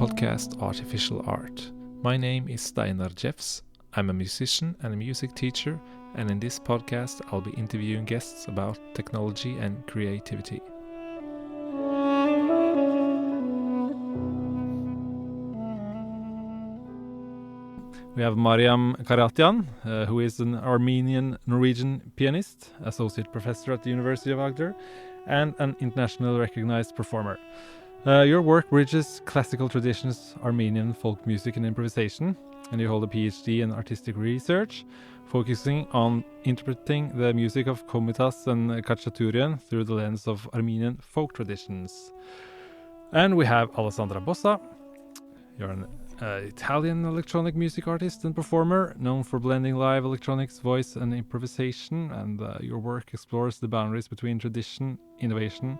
podcast Artificial Art. My name is Steinar Jeffs. I'm a musician and a music teacher, and in this podcast I'll be interviewing guests about technology and creativity. We have Mariam Karatyan, who is an Armenian-Norwegian pianist, associate professor at the University of Agder, and an internationally recognized performer. Your work bridges classical traditions, Armenian folk music and improvisation, and you hold a PhD in artistic research, focusing on interpreting the music of Komitas and Khachaturian through the lens of Armenian folk traditions. And we have Alessandra Bossa. You're an Italian electronic music artist and performer, known for blending live electronics, voice and improvisation, and your work explores the boundaries between tradition, innovation,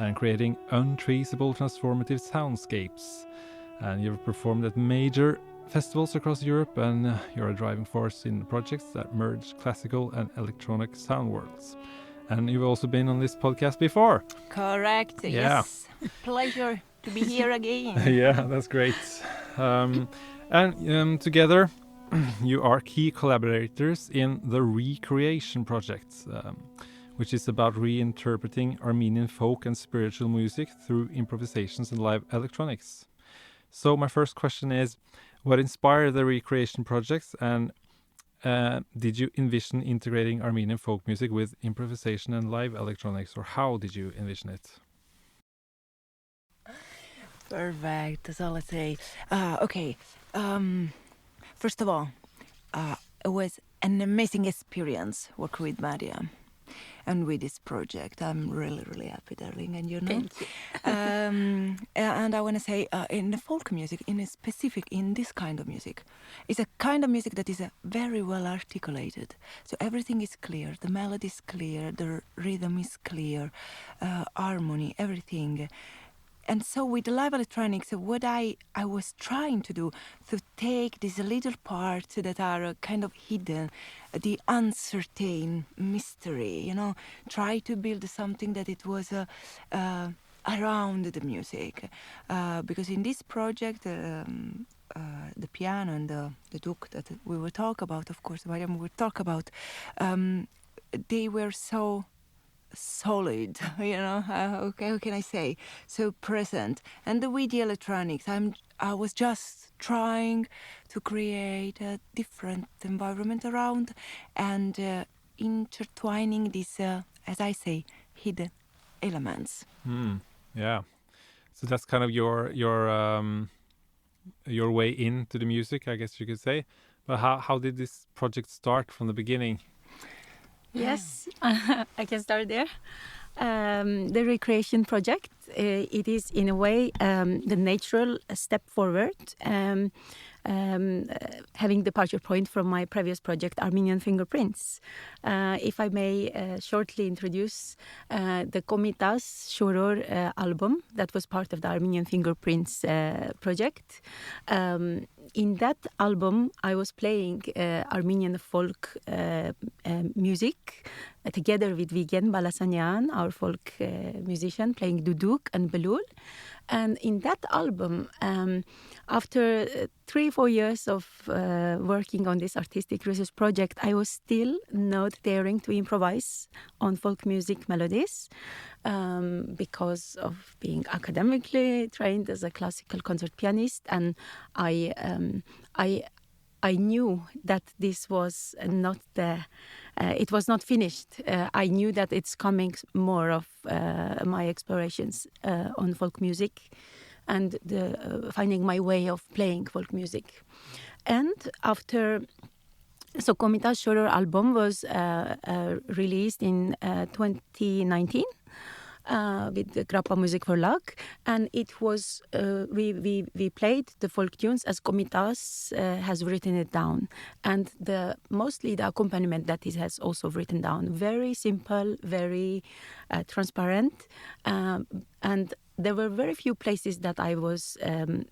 and creating untraceable transformative soundscapes. And you've performed at major festivals across Europe, and you're a driving force in projects that merge classical and electronic sound worlds. And you've also been on this podcast before. Correct, Yeah. Yes. Pleasure to be here again. Yeah, that's great. Together, you are key collaborators in the Recreation Project, which is about reinterpreting Armenian folk and spiritual music through improvisations and live electronics. So my first question is, what inspired the Recreation Projects, and did you envision integrating Armenian folk music with improvisation and live electronics, or how did you envision it? Perfect, that's all I say. First of all, it was an amazing experience working with Mariam. And with this project, I'm really, really happy, darling. And you know, Thank you. And I want to say, in the folk music, in specific, in this kind of music, it's a kind of music that is very well articulated. So everything is clear, the melody is clear, the rhythm is clear, harmony, everything. And so with the live electronics, what I was trying to do, to take these little parts that are kind of hidden, the uncertain mystery, try to build something that it was around the music. Because in this project, the piano and the duk that we will talk about, of course, Mariam will talk about, they were so solid, how can I say, so present. And with the electronics, I was just trying to create a different environment around and intertwining these, as I say, hidden elements. Yeah, so that's kind of your way into the music, I guess you could say. But how did this project start from the beginning? Yes, I can start there. The Recreation Project, it is in a way the natural step forward, having departure point from my previous project, Armenian Fingerprints. If I may shortly introduce the Komitas Shoror album that was part of the Armenian Fingerprints project. In that album, I was playing Armenian folk music together with Vigen Balasanyan, our folk musician, playing duduk and belul. And in that album, after 3-4 years of working on this artistic research project, I was still not daring to improvise on folk music melodies because of being academically trained as a classical concert pianist, and I knew that this was not it was not finished. I knew that it's coming more of my explorations on folk music and finding my way of playing folk music. And after, so Komitas Shoror album was released in 2019. With the Grappa Music Förlag, and it was we played the folk tunes as Komitas has written it down, and mostly the accompaniment that he has also written down, very simple, very transparent, and there were very few places that I was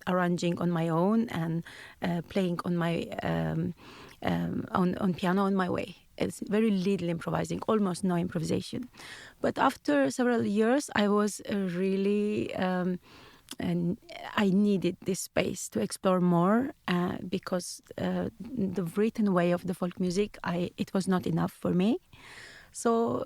arranging on my own and playing on my on piano on my way. It's very little improvising, almost no improvisation. But after several years, I was really and I needed this space to explore more because the written way of the folk music, it was not enough for me. So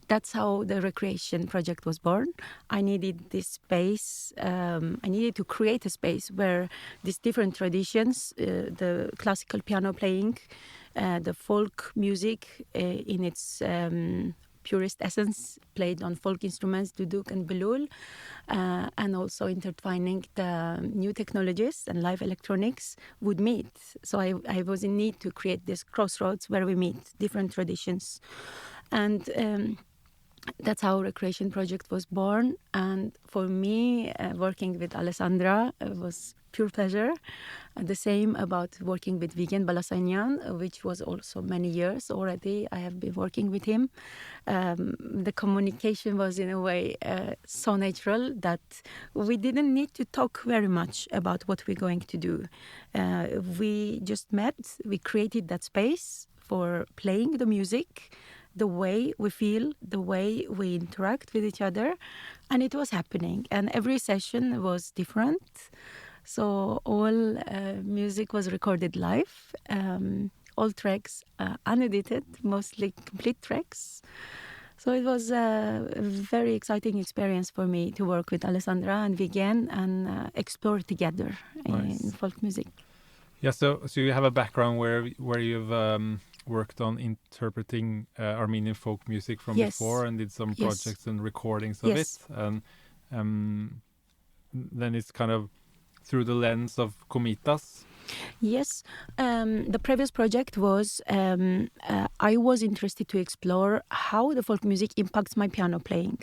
that's how the Recreation project was born. I needed this space. I needed to create a space where these different traditions, the classical piano playing, the folk music in its purest essence, played on folk instruments, duduk and belul, and also intertwining the new technologies and live electronics would meet. So I was in need to create this crossroads where we meet different traditions. And that's how Recreation Project was born. And for me, working with Alessandra was pure pleasure. The same about working with Vigen Balasagnan, which was also many years already. I have been working with him. The communication was in a way so natural that we didn't need to talk very much about what we're going to do. We just met, we created that space for playing the music, the way we feel, the way we interact with each other, and it was happening. And every session was different. So all music was recorded live, all tracks unedited, mostly complete tracks. So it was a very exciting experience for me to work with Alessandra and Vigen and explore together in folk music. Yeah, so you have a background where you've worked on interpreting Armenian folk music from before and did some projects and recordings of it, and then it's kind of through the lens of Komitas. Yes, the previous project was I was interested to explore how the folk music impacts my piano playing.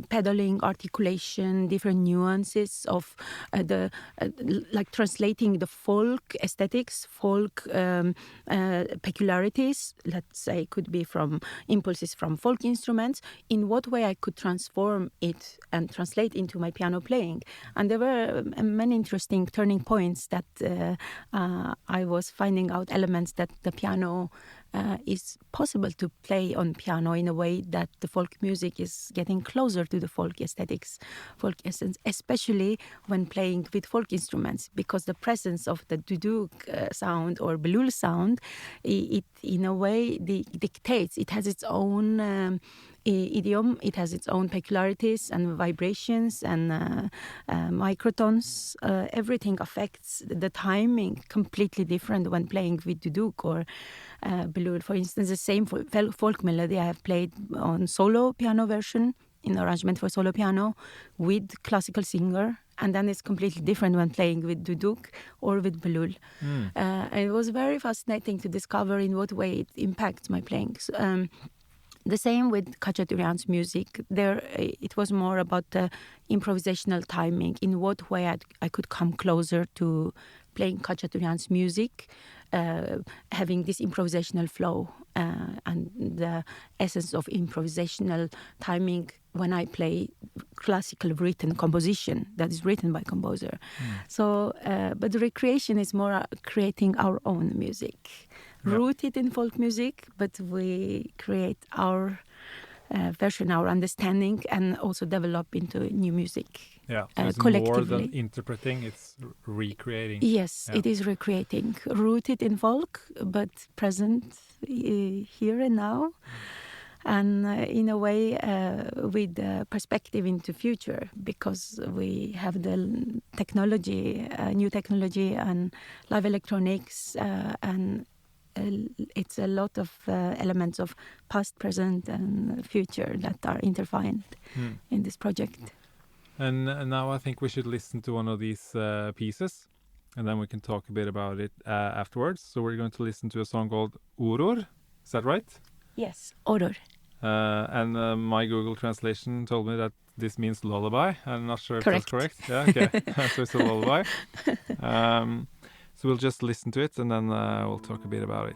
Pedaling, articulation, different nuances of like translating the folk aesthetics, folk peculiarities, let's say, could be from impulses from folk instruments, in what way I could transform it and translate into my piano playing. And there were many interesting turning points that I was finding out elements that the piano is possible to play on piano in a way that the folk music is getting closer to the folk aesthetics, folk essence, especially when playing with folk instruments, because the presence of the duduk sound or belul sound, it in a way dictates. It has its own idiom, it has its own peculiarities and vibrations and microtones. Everything affects the timing completely different when playing with duduk or belul. For instance, the same folk melody I have played on solo piano version, in arrangement for solo piano, with classical singer, and then it's completely different when playing with duduk or with belul. And it was very fascinating to discover in what way it impacts my playing. The same with Khachaturian's music. There, it was more about the improvisational timing, in what way I could come closer to playing Khachaturian's music, having this improvisational flow and the essence of improvisational timing when I play classical written composition that is written by composer. So, but the Recreation is more creating our own music, rooted in folk music, but we create our version, our understanding, and also develop into new music. Yeah, so it's collectively. more than interpreting, it's recreating. Yes, it is recreating, rooted in folk, but present here and now. And in a way, with perspective into future, because we have the technology, new technology, and live electronics, and it's a lot of elements of past, present, and future that are intertwined in this project. And now I think we should listen to one of these pieces, and then we can talk a bit about it afterwards. So we're going to listen to a song called Urur. Is that right? Yes, Urur. And my Google translation told me that this means lullaby. I'm not sure if Correct. that's correct. Yeah, okay. So it's a lullaby. So we'll just listen to it, and then we'll talk a bit about it.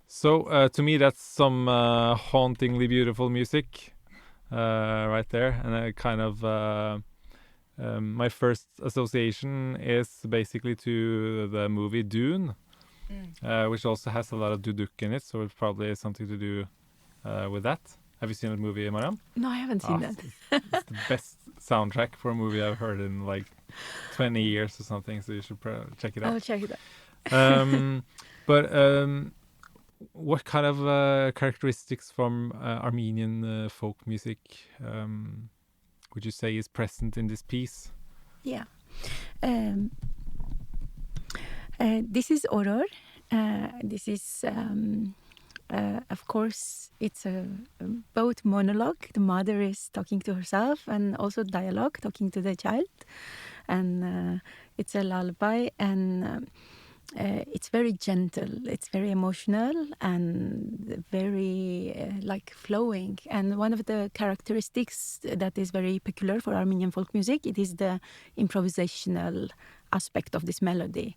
So to me, that's some hauntingly beautiful music right there, and kind of my first association is basically to the movie Dune, which also has a lot of duduk in it, so it probably has something to do with that. Have you seen that movie, Mariam? No, I haven't seen that. It's the best soundtrack for a movie I've heard in like 20 years or something, so you should check it out. I'll check it out. But what kind of characteristics from Armenian folk music would you say is present in this piece? Yeah. This is Aurore. This is, of course, it's both monologue. The mother is talking to herself, and also dialogue, talking to the child. And it's a lullaby, and it's very gentle, it's very emotional, and very like flowing. And one of the characteristics that is very peculiar for Armenian folk music, it is the improvisational aspect of this melody.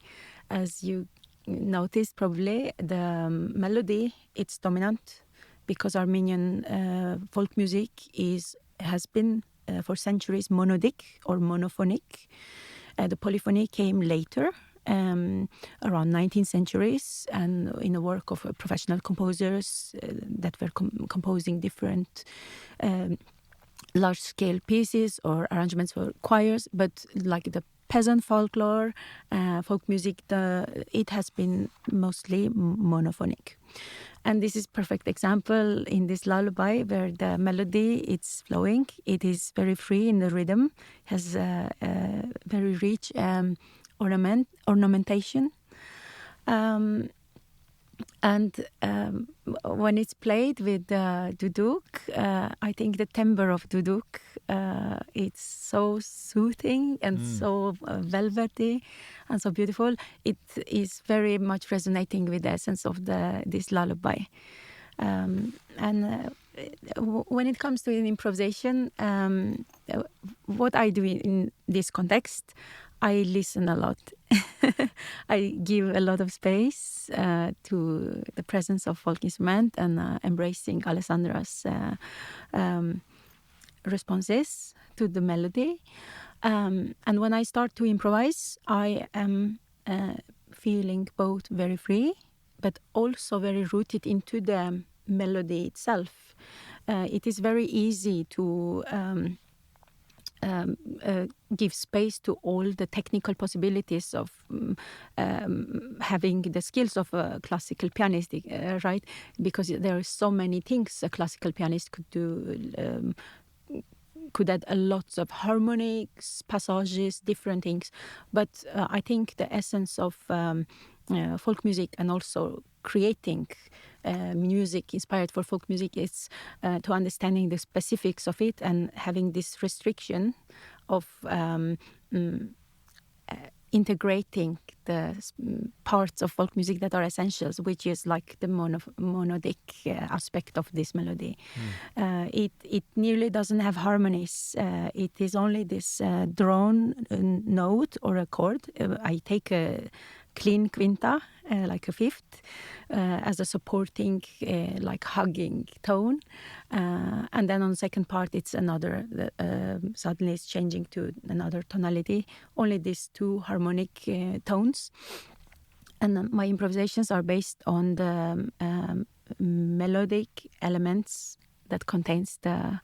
As you noticed probably, the melody, it's dominant because Armenian folk music has been for centuries monodic or monophonic. The polyphony came later, around 19th centuries, and in the work of professional composers that were composing different large-scale pieces or arrangements for choirs. But like the peasant folklore, folk music, it has been mostly monophonic. And this is perfect example in this lullaby where the melody, it's flowing, it is very free in the rhythm, has a very rich ornamentation. And when it's played with duduk, I think the timbre of duduk, it's so soothing and so velvety and so beautiful. It is very much resonating with the essence of this lullaby. And when it comes to an improvisation, what I do in this context, I listen a lot. I give a lot of space to the presence of folk instrument and embracing Alessandra's responses to the melody. And when I start to improvise, I am feeling both very free, but also very rooted into the melody itself. It is very easy to give space to all the technical possibilities of having the skills of a classical pianist, right? Because there are so many things a classical pianist could do. Could add a lot of harmonics, passages, different things. But I think the essence of folk music and also creating music inspired for folk music is to understanding the specifics of it and having this restriction of integrating the parts of folk music that are essentials, which is like the monodic aspect of this melody. It nearly doesn't have harmonies. It is only this drone note or a chord. I take a clean quinta, like a fifth, as a supporting, like hugging tone. And then on the second part, it's another, suddenly it's changing to another tonality, only these two harmonic tones. And my improvisations are based on the melodic elements that contains the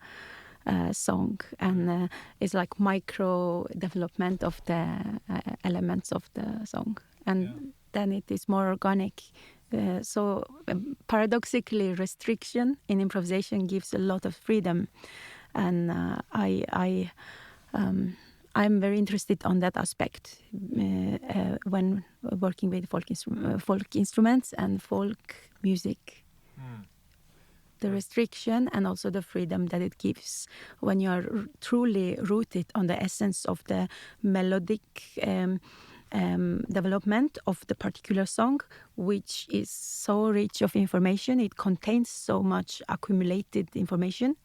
song, and it's like micro development of the elements of the song, and then it is more organic. So paradoxically, restriction in improvisation gives a lot of freedom, and I'm very interested on that aspect when working with folk instruments and folk music. The restriction and also the freedom that it gives when you are truly rooted on the essence of the melodic development of the particular song, which is so rich of information. It contains so much accumulated information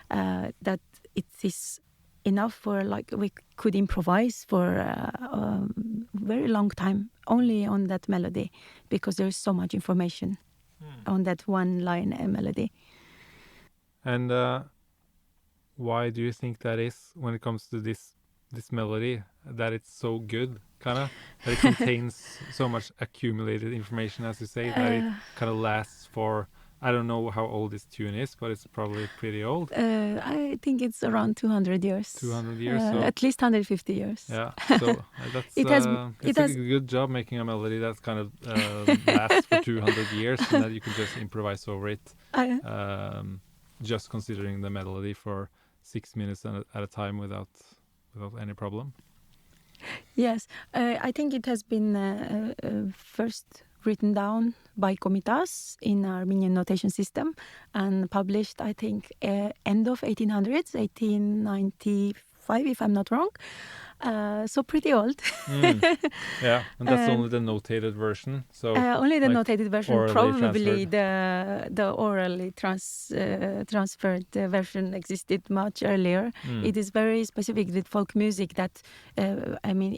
that it is enough for, like, we could improvise for a very long time only on that melody, because there is so much information on that one line melody. And why do you think that is, when it comes to this melody, that it's so good, kind of, that it contains so much accumulated information, as you say, that it kind of lasts for, I don't know how old this tune is, but it's probably pretty old. I think it's around 200 years. 200 years, so at least 150 years. Yeah, so that's it's a good job making a melody that kind of lasts for 200 years, and that you can just improvise over it, just considering the melody for 6 minutes at a time without any problem. Yes, I think it has been first written down by Komitas in Armenian notation system and published, I think, end of 1800s, 1895, if I'm not wrong. So pretty old. Yeah, and that's only the notated version. So only the like notated version. Probably the orally transferred version existed much earlier. It is very specific with folk music that, I mean,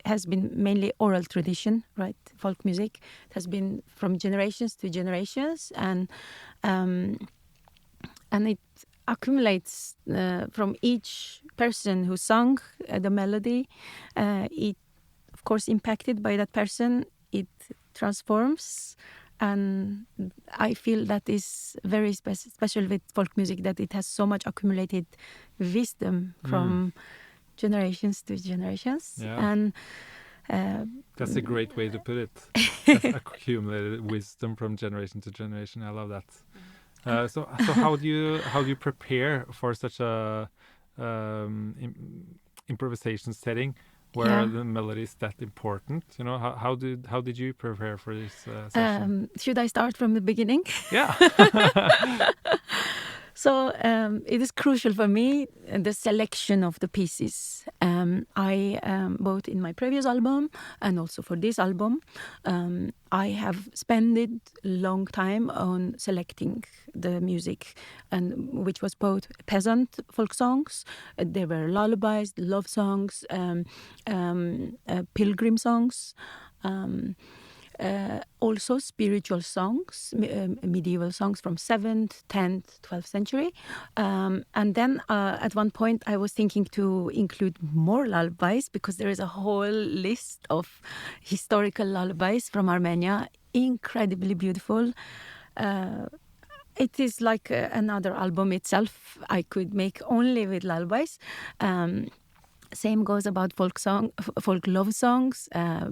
has been mainly oral tradition, right? Folk music. It has been from generations to generations, and it accumulates from each person who sung the melody. It, of course, impacted by that person. It transforms, and I feel that is very special with folk music, that it has so much accumulated wisdom from generations to generations. Yeah. And that's a great way to put it. That's accumulated wisdom from generation to generation. I love that. So how do you prepare for such a improvisation setting where the melody is that important? You know, how did you prepare for this session? Should I start from the beginning? Yeah. So it is crucial for me, the selection of the pieces. I both in my previous album and also for this album, I have spent a long time on selecting the music, and which was both peasant folk songs, there were lullabies, love songs, pilgrim songs. Also spiritual songs, medieval songs from 7th, 10th, 12th century. And then at one point I was thinking to include more lullabies, because there is a whole list of historical lullabies from Armenia, incredibly beautiful. It is like another album itself I could make only with lullabies. Same goes about folk love songs,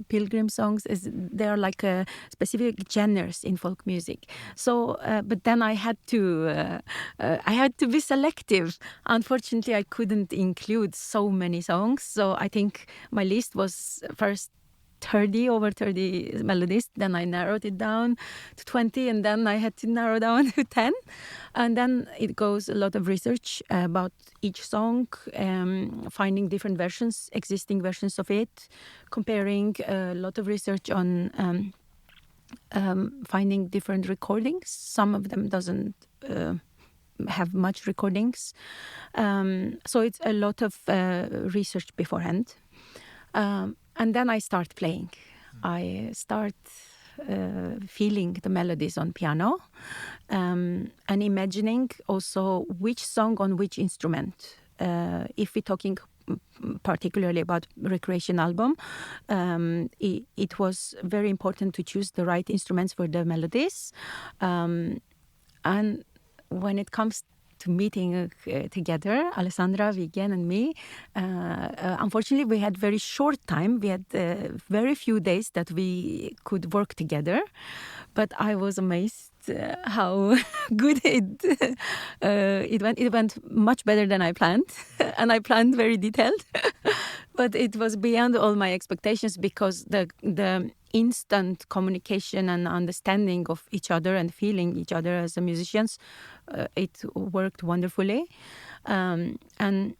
pilgrim songs. They are like specific genres in folk music. So, but then I had to be selective. Unfortunately, I couldn't include so many songs. So I think my list was first over 30 melodies. Then I narrowed it down to 20, and then I had to narrow down to 10. And then it goes a lot of research about each song, finding different versions, existing versions of it, comparing a lot of research on finding different recordings. Some of them doesn't have much recordings. So it's a lot of research beforehand. And then I start playing. I start feeling the melodies on piano and imagining also which song on which instrument. If we're talking particularly about Recreation album, it was very important to choose the right instruments for the melodies. And when it comes to meeting together, Alessandra, Vigen, and me, unfortunately, we had very short time. We had very few days that we could work together. But I was amazed how good it went. It went much better than I planned, and I planned very detailed. But it was beyond all my expectations because the instant communication and understanding of each other and feeling each other as musicians, it worked wonderfully. And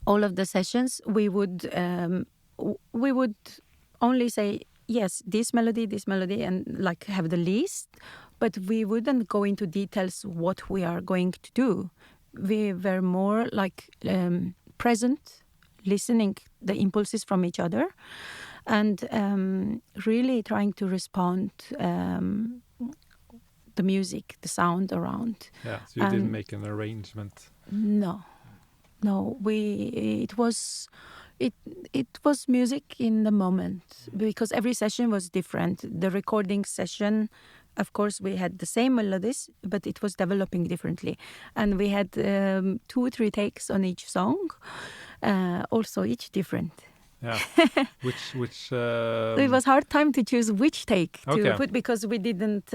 all of the sessions, we would only say, yes, this melody, and like have the list, but we wouldn't go into details what we are going to do. We were more like present, listening the impulses from each other, and really trying to respond the music, the sound around. Yeah, so you didn't make an arrangement. No, it was music in the moment, because every session was different. The recording session, of course, we had the same melodies, but it was developing differently. And we had 2 or 3 takes on each song, also each different. Yeah. Which it was hard time to choose which take to Okay. put, because we didn't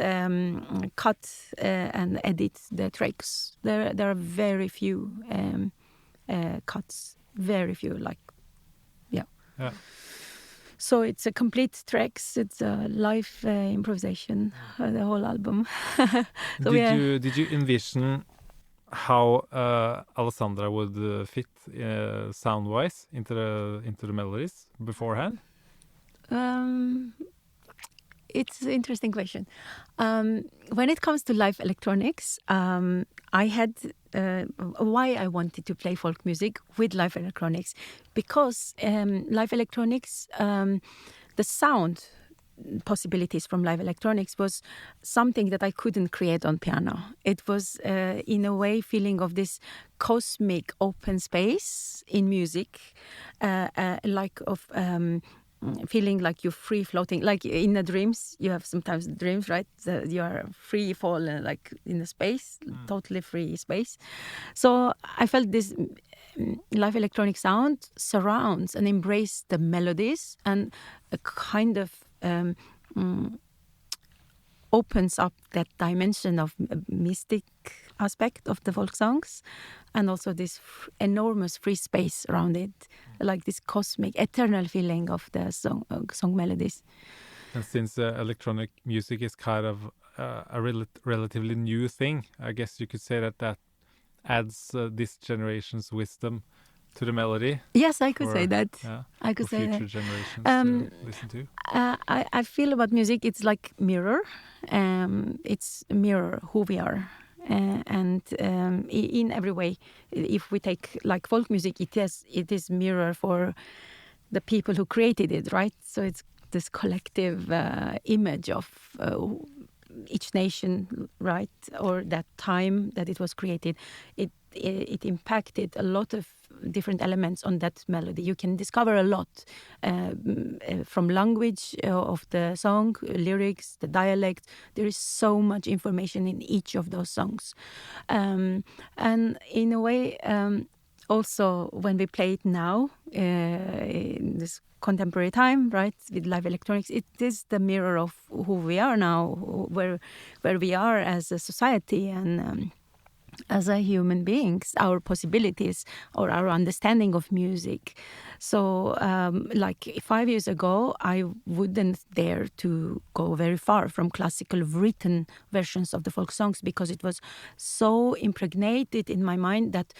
cut and edit the tracks. There are very few cuts, very few, like, Yeah. So it's a complete tracks. It's a live improvisation, the whole album. So Did you envision how Alessandra would fit sound-wise into the melodies beforehand? It's an interesting question. When it comes to live electronics, I had why I wanted to play folk music with live electronics, because live electronics, the sound possibilities from live electronics was something that I couldn't create on piano. It was in a way feeling of this cosmic open space in music, like of feeling like you're free floating, like in the dreams. You have sometimes dreams, right? You are free falling, like in the space, totally free space. So I felt this live electronic sound surrounds and embraces the melodies, and a kind of opens up that dimension of mystic aspect of the folk songs, and also this enormous free space around it, like this cosmic, eternal feeling of the song melodies. And since electronic music is kind of a relatively new thing, I guess you could say that adds this generation's wisdom to the melody. Yes, I could say that. Yeah, I could say future that. generations to listen to. I feel about music, it's like mirror. It's a mirror who we are. And in every way, if we take like folk music, it is mirror for the people who created it, right? So it's this collective image of each nation, right? Or that time that it was created. It impacted a lot of different elements on that melody. You can discover a lot from language of the song, lyrics, the dialect. There is so much information in each of those songs. And in a way, also when we play it now, in this contemporary time, right, with live electronics, it is the mirror of who we are now, where we are as a society and as a human beings, our possibilities or our understanding of music. So, like 5 years ago, I wouldn't dare to go very far from classical written versions of the folk songs because it was so impregnated in my mind that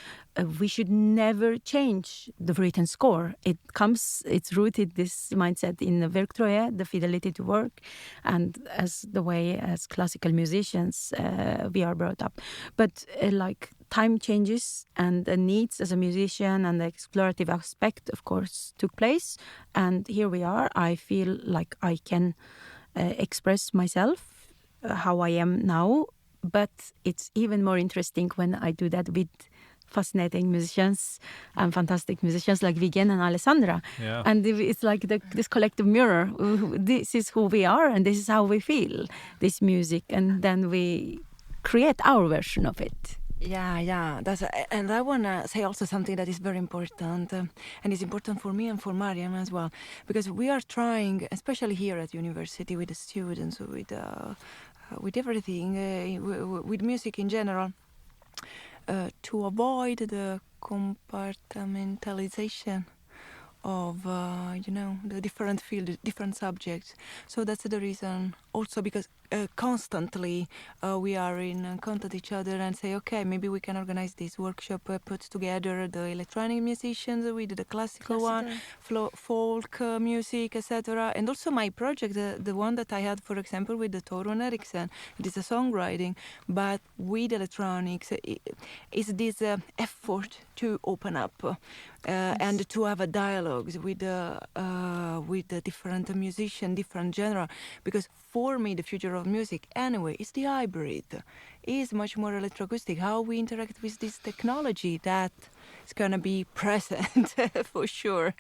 we should never change the written score. It's rooted, this mindset, in the Werktreue, the fidelity to work, and as the way as classical musicians we are brought up. But like time changes and the needs as a musician and the explorative aspect, of course, took place. And here we are. I feel like I can express myself how I am now. But it's even more interesting when I do that with fascinating musicians and fantastic musicians like Vigen and Alessandra. Yeah. And it's like this collective mirror. This is who we are and this is how we feel this music. And then we create our version of it. Yeah. And I want to say also something that is very important, and is important for me and for Mariam as well, because we are trying, especially here at university, with the students, with everything, with music in general, to avoid the compartmentalization of the different fields, different subjects. So that's the reason also, because constantly we are in contact each other and say, okay, maybe we can organize this workshop, put together the electronic musicians with the classical one, folk music, etc. And also my project, the one that I had, for example, with the Torun Eriksen, it is a songwriting, but with electronics, is this effort to open up and to have a dialogues with the different musicians, different genre. Because for me, the future of music, anyway, is the hybrid. Is much more electroacoustic. How we interact with this technology that is gonna be present for sure.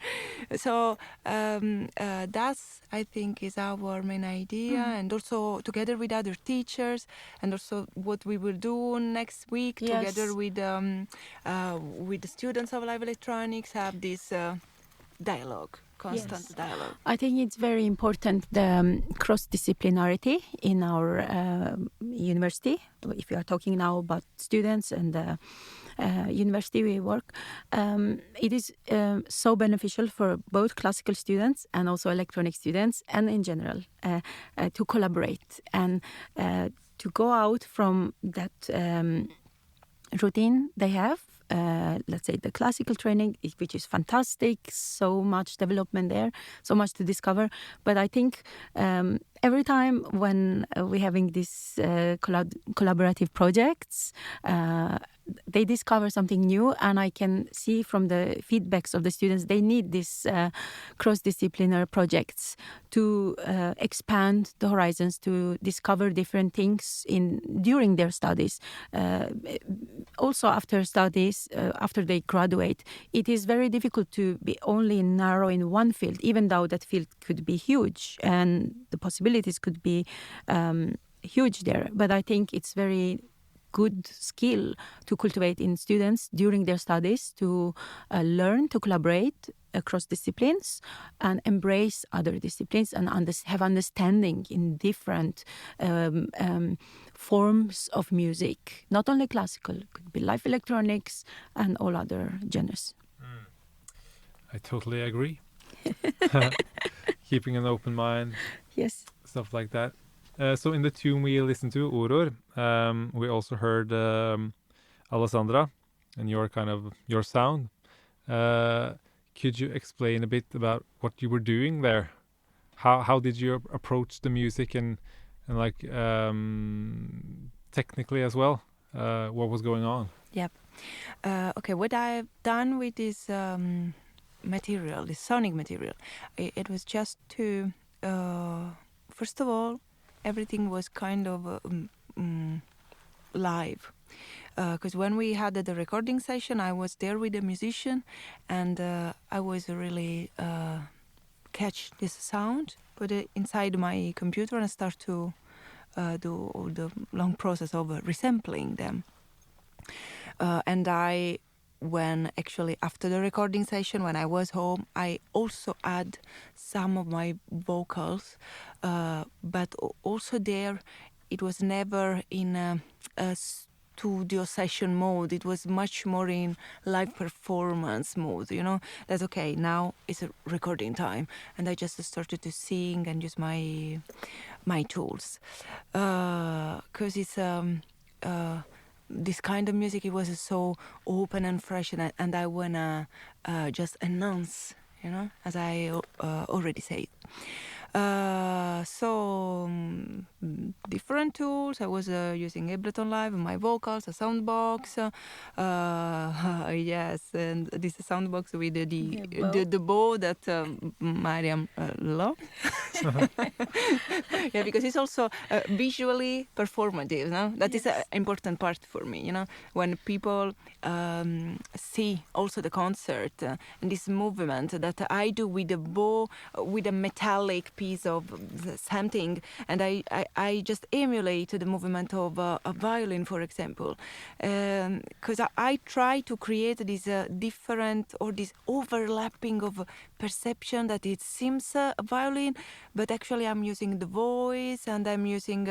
So that's, I think, is our main idea, and also together with other teachers, and also what we will do next week together with the students of live electronics, have this dialogue. Constant dialogue. I think it's very important, the cross-disciplinarity in our university. If you are talking now about students and the university we work, it is so beneficial for both classical students and also electronic students, and in general, to collaborate and to go out from that routine they have. Let's say the classical training, which is fantastic, so much development there, so much to discover. But I think every time when we're having these collaborative projects, they discover something new, and I can see from the feedbacks of the students, they need these cross-disciplinary projects to expand the horizons, to discover different things during their studies. Also after studies, after they graduate, it is very difficult to be only narrow in one field, even though that field could be huge and the possibilities could be huge there. But I think it's very good skill to cultivate in students during their studies, to learn to collaborate across disciplines and embrace other disciplines and have understanding in different forms of music, not only classical, it could be live electronics and all other genres. I totally agree. Keeping an open mind. Yes. Stuff like that. So in the tune we listened to, Auror, we also heard Alessandra and your sound. Could you explain a bit about what you were doing there? How did you approach the music and like technically as well? What was going on? Yep. Okay, what I've done with this material, this sonic material, it was just to, first of all, everything was kind of live. Because when we had the recording session, I was there with the musician, and I was really catch this sound, put it inside my computer, and start to do all the long process of resampling them. And when actually after the recording session, when I was home, I also add some of my vocals, but also there it was never in a studio session mode. It was much more in live performance mode, you know. That's okay, now it's a recording time. And I just started to sing and use my tools. Because it's this kind of music, it was so open and fresh, and I wanna just announce, you know, as I already said. Different tools. I was using Ableton Live, my vocals, a soundbox. Yes, and this soundbox with the bow that Mariam loves. Yeah, because it's also visually performative. No, that is an important part for me. You know, when people see also the concert and this movement that I do with the bow, with a metallic piece of something, and I just emulate the movement of a violin, for example, because I try to create this different or this overlapping of perception that it seems a violin, but actually I'm using the voice and I'm using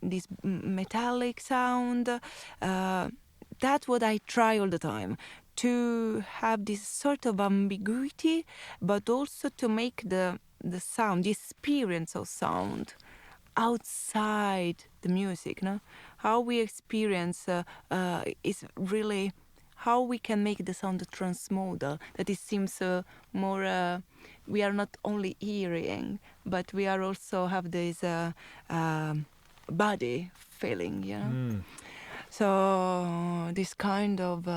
this metallic sound. That's what I try all the time, to have this sort of ambiguity, but also to make the sound, the experience of sound outside the music. No? How we experience is really how we can make the sound transmodal, that it seems more, we are not only hearing, but we are also have this body feeling, you know? So this kind of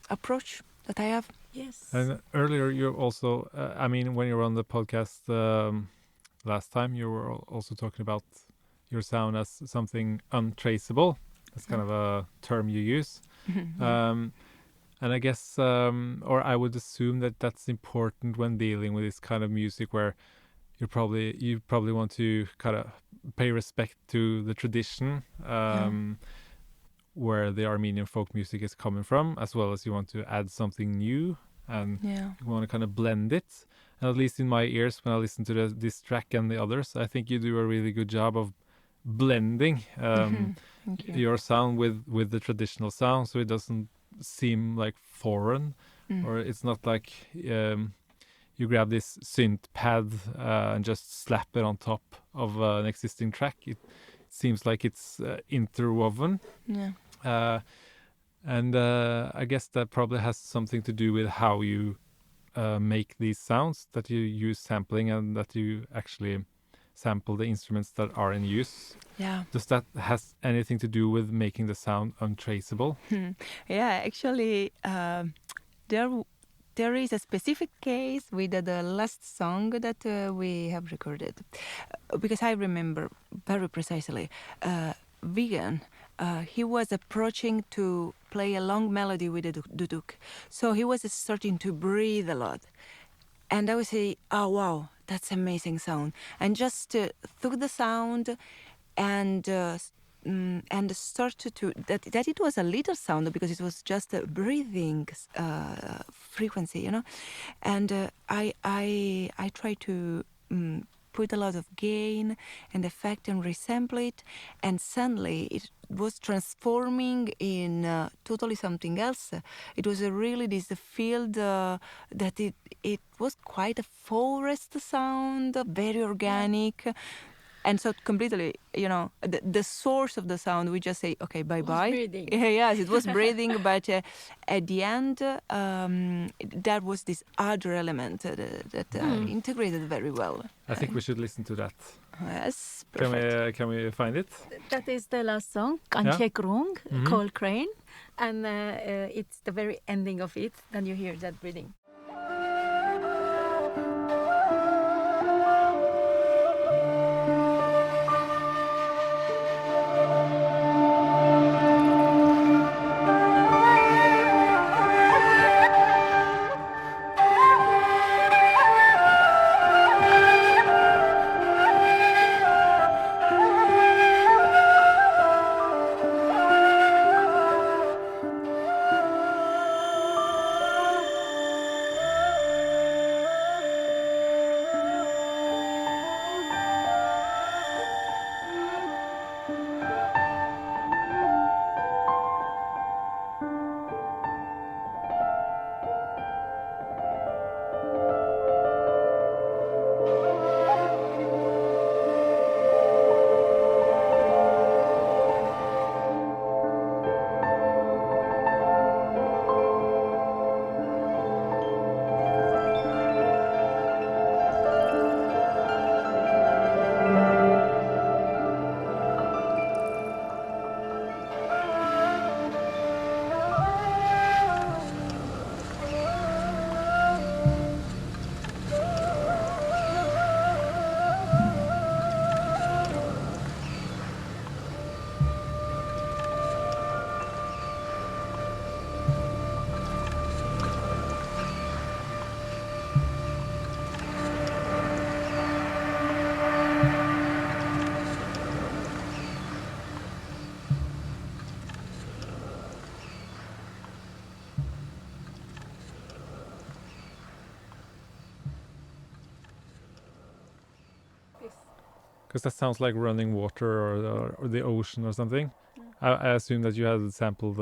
approach that I have. Yes. And earlier you also, I mean, when you were on the podcast last time, you were also talking about your sound as something untraceable. That's kind of a term you use. And I guess, or I would assume that that's important when dealing with this kind of music, where you probably want to kind of pay respect to the tradition, where the Armenian folk music is coming from, as well as you want to add something new, and you want to kind of blend it. And at least in my ears, when I listen to this track and the others, I think you do a really good job of blending your sound with the traditional sound, so it doesn't seem like foreign, or it's not like you grab this synth pad and just slap it on top of an existing track. It seems like it's interwoven. And I guess that probably has something to do with how you make these sounds, that you use sampling and that you actually sample the instruments that are in use. Yeah. Does that has anything to do with making the sound untraceable? Yeah, actually, there is a specific case with the last song that we have recorded, because I remember very precisely. Vegan, he was approaching to play a long melody with the duduk, so he was starting to breathe a lot, and I would say, "Oh wow, that's amazing sound!" And just took the sound and started to that it was a little sound, because it was just a breathing frequency, you know. And I try to put a lot of gain and effect and resample it, and suddenly it was transforming in totally something else. It was really this field that it was quite a forest sound, very organic. And so completely, you know, the source of the sound, we just say, okay, bye-bye. Breathing. Yes, it was breathing, but at the end, there was this other element that integrated very well. Uh-huh. I think we should listen to that. Yes, perfect. Can we find it? That is the last song, Kanchekrung, Cole Crane, and it's the very ending of it. Then you hear that breathing. Because that sounds like running water or the ocean or something. I assume that you had sampled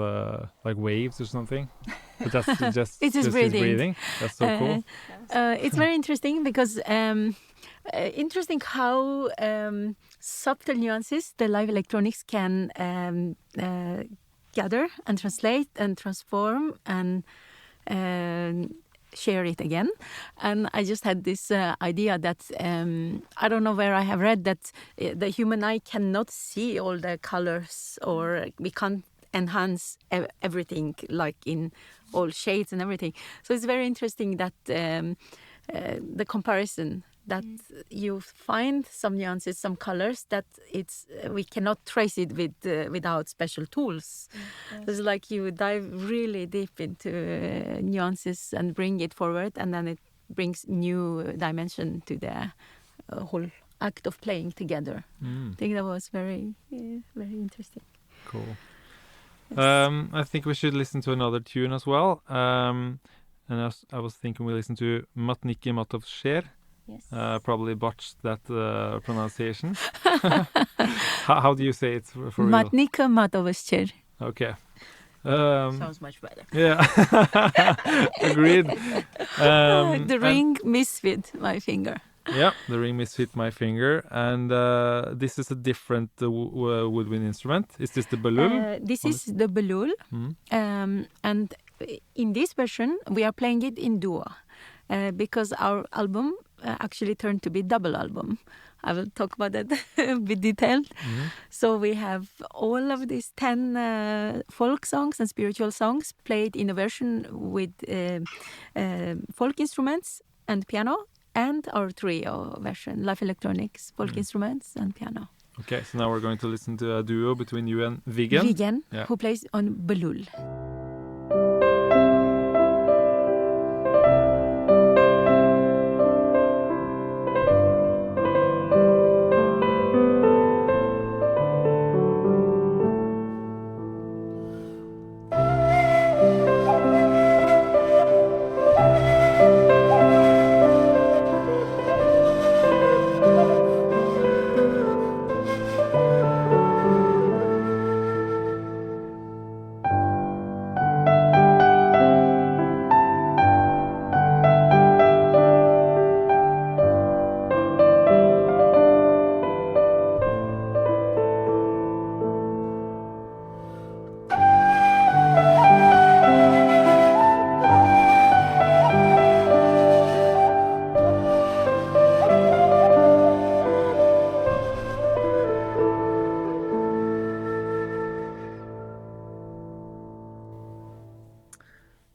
like waves or something, but that's just It is just breathing. his breathing. That's so cool. It's very interesting because interesting how subtle nuances the live electronics can gather and translate and transform and share it again. And I just had this idea that I don't know where I have read that the human eye cannot see all the colors, or we can't enhance everything like in all shades and everything. So it's very interesting that the comparison that you find some nuances, some colors that we cannot trace it without special tools. It's like you dive really deep into nuances and bring it forward, and then it brings new dimension to the whole act of playing together. I think that was very interesting. Cool. Yes. I think we should listen to another tune as well. And I was thinking we listen to Matniki Matovsher. Yes. Probably botched that pronunciation. How do you say it for real? Matnika Matovscher. Okay. Sounds much better. Yeah. Agreed. The ring misfit my finger. Yeah, the ring misfit my finger, and this is a different woodwind instrument. Is this the balul? This is the balul, and in this version we are playing it in duo, because our album actually turned to be double album. I will talk about that a bit detailed. So we have all of these 10 folk songs and spiritual songs played in a version with folk instruments and piano, and our trio version, live electronics, folk instruments and piano. Okay, so now we're going to listen to a duo between you and Vigen. Vigen, who plays on balul.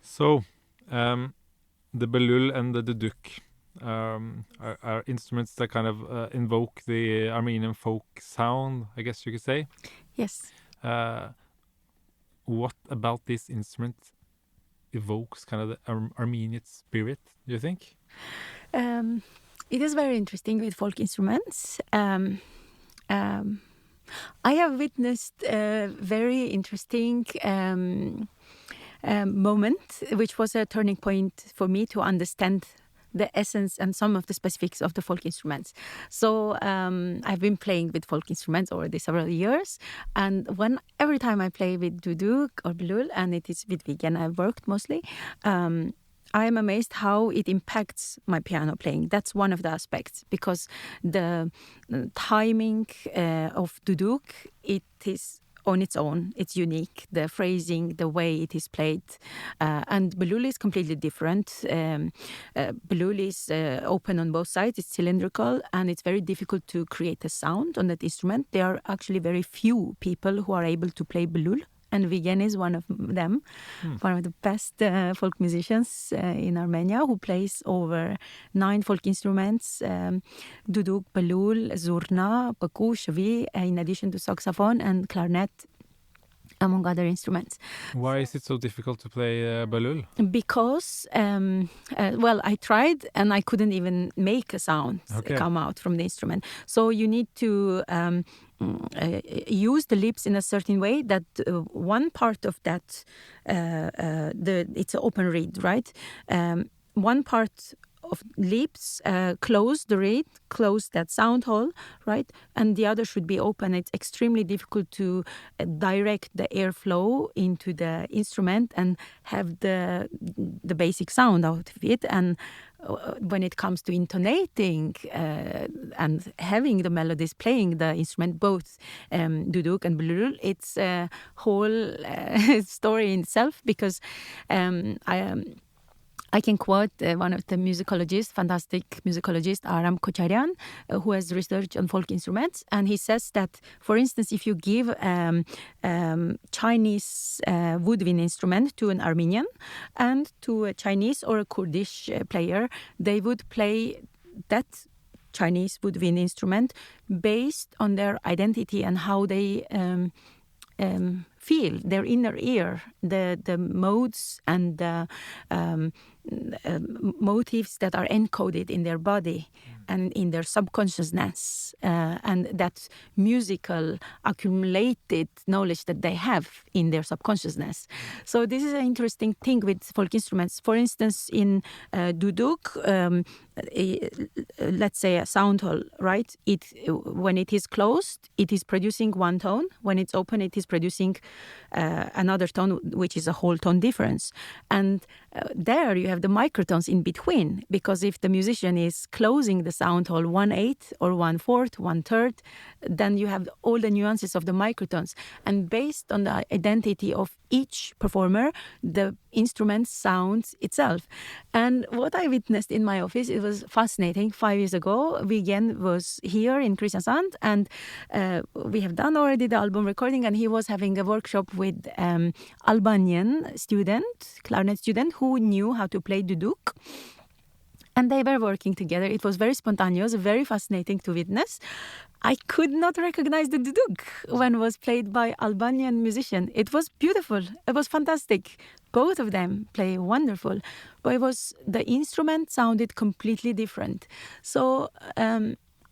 So, the balul and the duduk are instruments that kind of invoke the Armenian folk sound, I guess you could say. Yes. What about this instrument evokes kind of the Armenian spirit, do you think? It is very interesting with folk instruments. I have witnessed a very interesting moment, which was a turning point for me to understand the essence and some of the specifics of the folk instruments. So I've been playing with folk instruments already several years, and every time I play with duduk or balul, and it is with Vigen I've worked mostly, I am amazed how it impacts my piano playing. That's one of the aspects, because the timing of duduk, it is on its own. It's unique. The phrasing, the way it is played. And balul is completely different. Balul is open on both sides. It's cylindrical, and it's very difficult to create a sound on that instrument. There are actually very few people who are able to play balul, and Vigen is one of them, one of the best folk musicians in Armenia, who plays over 9 folk instruments, duduk, balul, zurna, baku, shavi, in addition to saxophone and clarinet, among other instruments. Why is it so difficult to play balul? Because, I tried and I couldn't even make a sound come out from the instrument. So you need to use the lips in a certain way that one part of that, it's an open reed, right? One part of lips, close the reed, close that sound hole, right? And the other should be open. It's extremely difficult to direct the airflow into the instrument and have the basic sound out of it. And when it comes to intonating and having the melodies, playing the instrument, both duduk and bulul, it's a whole story in itself, because I can quote one of the musicologists, fantastic musicologist, Aram Kocharyan, who has researched on folk instruments. And he says that, for instance, if you give Chinese woodwind instrument to an Armenian and to a Chinese or a Kurdish player, they would play that Chinese woodwind instrument based on their identity and how they feel, their inner ear, the modes and the motives that are encoded in their body and in their subconsciousness, and that musical accumulated knowledge that they have in their subconsciousness. So this is an interesting thing with folk instruments. For instance, in duduk, let's say a sound hole, right? When it is closed, it is producing one tone. When it's open, it is producing another tone, which is a whole tone difference. And there you have the microtones in between, because if the musician is closing the sound hole 1/8 or 1/4, 1/3, then you have all the nuances of the microtones. And based on the identity of each performer, the instrument sounds itself. And what I witnessed in my office, it was fascinating. 5 years ago, Vigen was here in Kristiansand, and we have done already the album recording, and he was having a workshop with Albanian student, clarinet student, who knew how to play duduk. And they were working together. It was very spontaneous, very fascinating to witness. I could not recognize the duduk when it was played by Albanian musician. It was beautiful. It was fantastic. Both of them play wonderful. But the instrument sounded completely different. So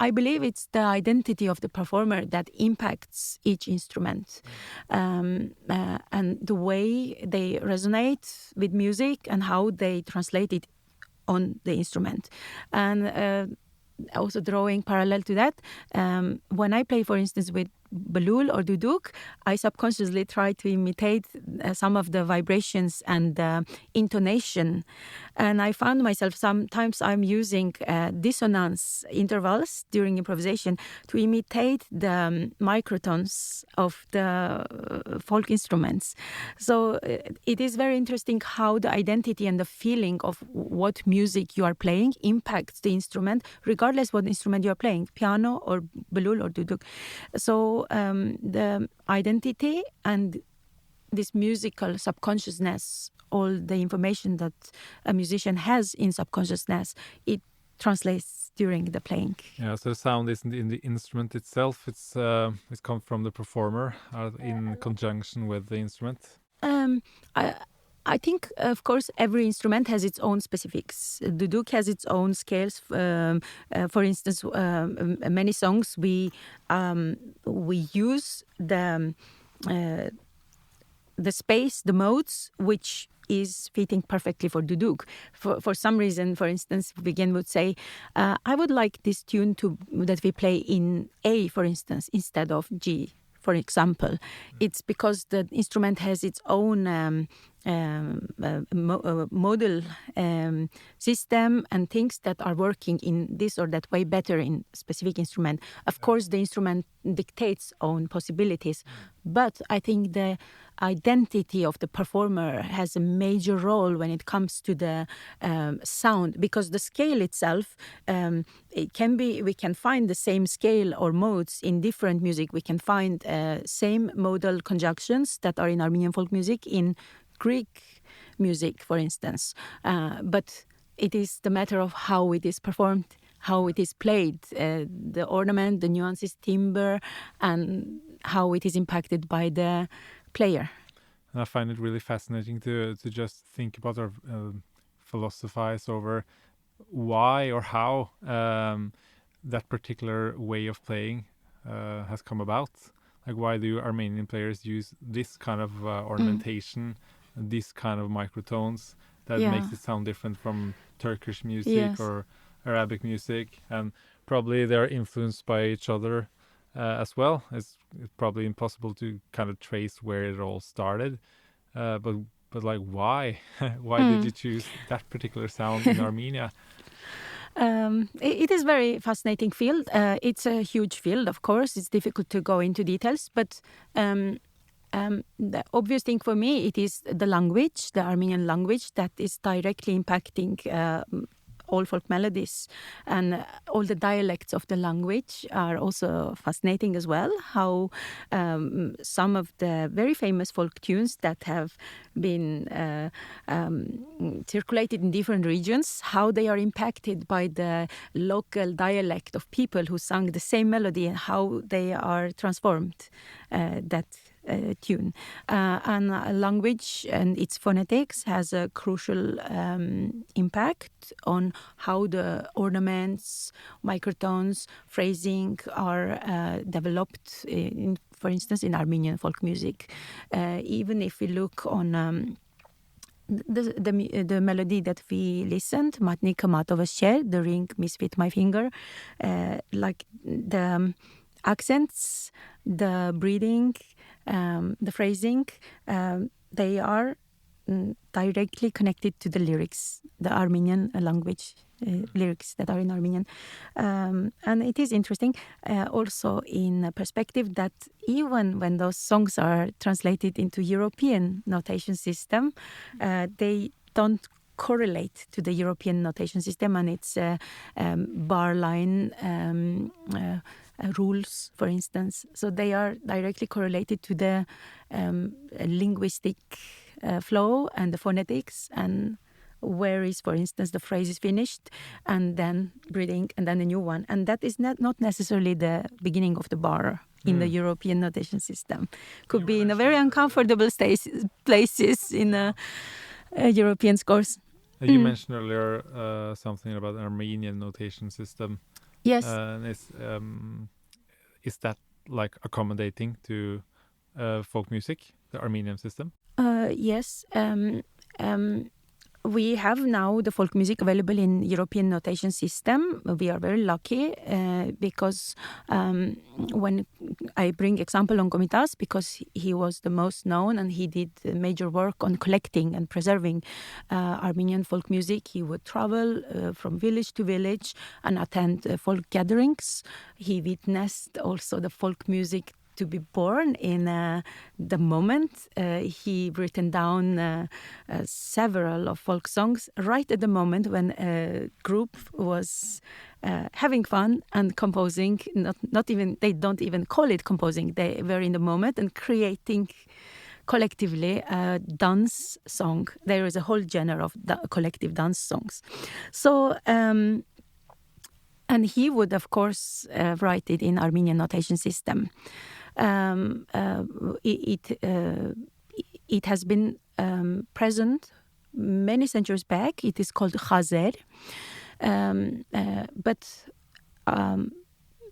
I believe it's the identity of the performer that impacts each instrument, and the way they resonate with music and how they translate it on the instrument. And also drawing parallel to that, when I play, for instance, with bulul or duduk, I subconsciously try to imitate some of the vibrations and intonation. And I found myself sometimes I'm using dissonance intervals during improvisation to imitate the microtones of the folk instruments. So it is very interesting how the identity and the feeling of what music you are playing impacts the instrument, regardless what instrument you are playing, piano or bulul or duduk. So the identity and this musical subconsciousness, all the information that a musician has in subconsciousness, it translates during the playing. Yeah, so the sound isn't in the instrument itself; it comes from the performer in conjunction with the instrument. I think, of course, every instrument has its own specifics. Duduk has its own scales. For instance, many songs we use the space, the modes, which is fitting perfectly for duduk. For some reason, for instance, Vigen would say, I would like this tune that we play in A, for instance, instead of G. For example, it's because the instrument has its own model system and things that are working in this or that way better in specific instrument. Of course, the instrument dictates own possibilities, but I think the identity of the performer has a major role when it comes to the sound, because the scale itself, we can find the same scale or modes in different music. We can find same modal conjunctions that are in Armenian folk music in Greek music, for instance. But it is the matter of how it is performed, how it is played, the ornament, the nuances, timbre, and how it is impacted by the player. And I find it really fascinating to just think about or philosophize over why or how that particular way of playing has come about. Like, why do Armenian players use this kind of ornamentation, this kind of microtones that makes it sound different from Turkish music Yes. or Arabic music, and probably they're influenced by each other as well. It's probably impossible to kind of trace where it all started, but like why? Why did you choose that particular sound in Armenia? It is very fascinating field. It's a huge field, of course. It's difficult to go into details, but the obvious thing for me, it is the language, the Armenian language, that is directly impacting all folk melodies, and all the dialects of the language are also fascinating as well. How some of the very famous folk tunes that have been circulated in different regions, how they are impacted by the local dialect of people who sang the same melody, and how they are transformed that tune. And language and its phonetics has a crucial impact on how the ornaments, microtones, phrasing are developed, for instance, in Armenian folk music. Even if we look on the melody that we listened, Matni Kamatovas Cher, the ring misfit my finger, like the accents, the breathing, the phrasing, they are directly connected to the lyrics, the Armenian language lyrics that are in Armenian. And it is interesting also in a perspective that even when those songs are translated into European notation system, they don't correlate to the European notation system and its bar line rules, for instance. So they are directly correlated to the linguistic flow and the phonetics, and where is, for instance, the phrase is finished and then breathing and then a new one. And that is not necessarily the beginning of the bar in the European notation system. Could be in a very uncomfortable places in European scores. You mentioned earlier something about the Armenian notation system. Yes. Is that like accommodating to folk music, the Armenian system? Yes. We have now the folk music available in European notation system. We are very lucky because when I bring example on Komitas, because he was the most known and he did major work on collecting and preserving Armenian folk music. He would travel from village to village and attend folk gatherings. He witnessed also the folk music to be born in the moment. He written down several of folk songs right at the moment when a group was having fun and composing. Not even, they don't even call it composing. They were in the moment and creating collectively a dance song. There is a whole genre of collective dance songs. So and he would, of course, write it in Armenian notation system. It has been present many centuries back. It is called Khazer, but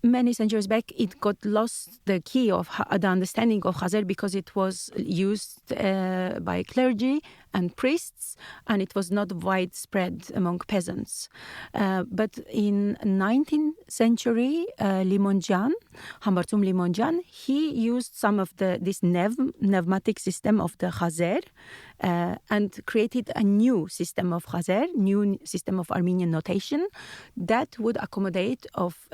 many centuries back it got lost, the key of the understanding of Khazer, because it was used by clergy and priests, and it was not widespread among peasants. But in 19th century, Limonjan, Hambartum Limonjan, he used some of this pneumatic system of the Khazer and created a new system of Khazer, new system of Armenian notation that would accommodate of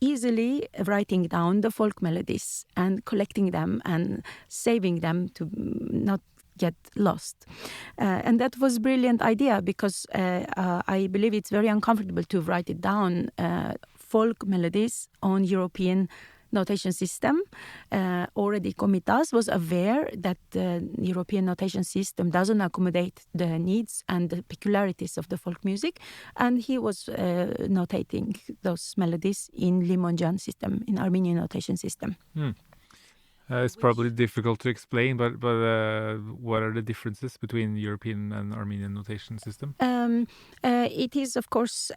easily writing down the folk melodies and collecting them and saving them to not get lost. And that was a brilliant idea because I believe it's very uncomfortable to write it down, folk melodies on European notation system. Already Komitas was aware that the European notation system doesn't accommodate the needs and the peculiarities of the folk music, and he was notating those melodies in Limonjan system, in Armenian notation system. It's probably difficult to explain, but what are the differences between European and Armenian notation system? It is, of course,